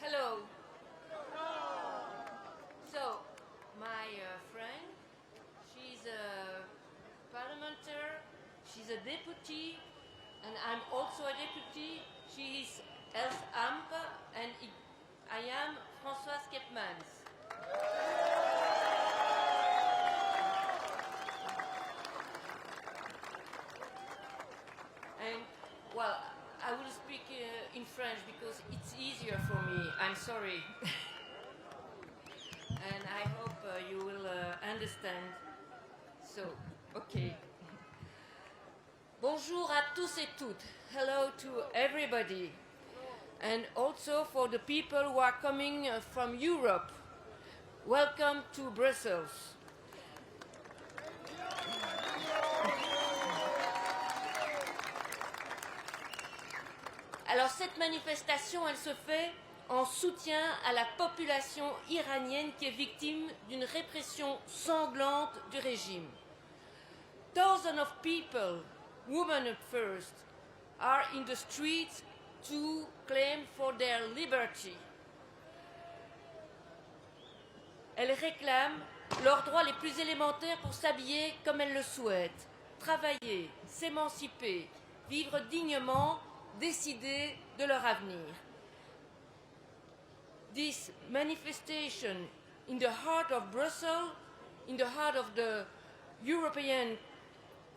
Hello. So, my friend, she's a parliamentary, she's a deputy, and I'm also a deputy. She is Els Amp, and I am Françoise Kepmans. And, well, I will speak in French because it's easier for me. I'm sorry. And I hope you will understand. So, okay. Bonjour à tous et toutes. Hello to everybody. And also for the people who are coming from Europe. Welcome to Brussels. Alors cette manifestation, elle se fait en soutien à la population iranienne qui est victime d'une répression sanglante du régime. Thousands of people, women at first, are in the streets to claim for their liberty. Elles réclament leurs droits les plus élémentaires pour s'habiller comme elles le souhaitent, travailler, s'émanciper, vivre dignement, décider de leur avenir. This manifestation in the heart of Brussels, in the heart of the European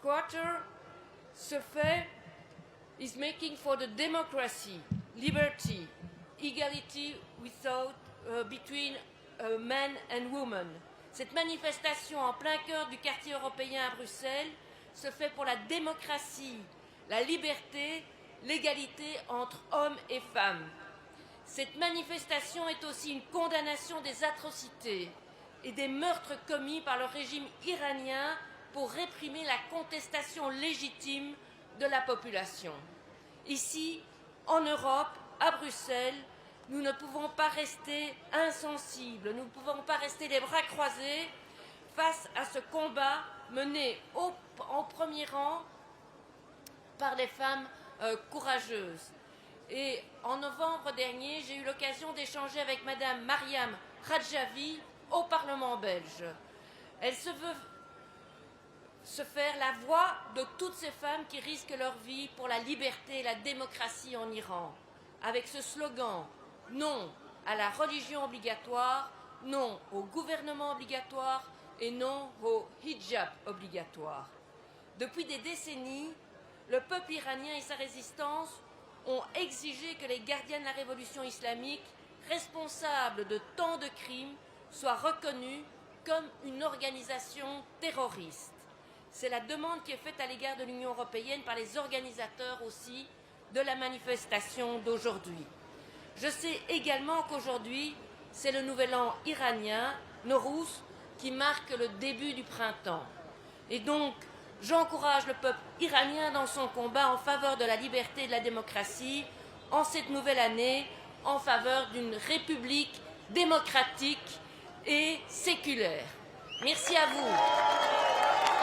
Quarter, se fait, is making for the democracy, liberty, equality between men and women. Cette manifestation en plein cœur du quartier européen à Bruxelles se fait pour la démocratie, la liberté, l'égalité entre hommes et femmes. Cette manifestation est aussi une condamnation des atrocités et des meurtres commis par le régime iranien pour réprimer la contestation légitime de la population. Ici, en Europe, à Bruxelles, nous ne pouvons pas rester insensibles, nous ne pouvons pas rester les bras croisés face à ce combat mené en premier rang par les femmes courageuses. Et en novembre dernier, j'ai eu l'occasion d'échanger avec Madame Mariam Radjavi au Parlement belge. Elle se veut se faire la voix de toutes ces femmes qui risquent leur vie pour la liberté et la démocratie en Iran, avec ce slogan « Non à la religion obligatoire, non au gouvernement obligatoire et non au hijab obligatoire ». Depuis des décennies, le peuple iranien et sa résistance ont exigé que les gardiens de la révolution islamique, responsables de tant de crimes, soient reconnus comme une organisation terroriste. C'est la demande qui est faite à l'égard de l'Union européenne par les organisateurs aussi de la manifestation d'aujourd'hui. Je sais également qu'aujourd'hui, c'est le nouvel an iranien, Nowruz, qui marque le début du printemps. Et donc, j'encourage le peuple iranien dans son combat en faveur de la liberté et de la démocratie en cette nouvelle année, en faveur d'une république démocratique et séculaire. Merci à vous.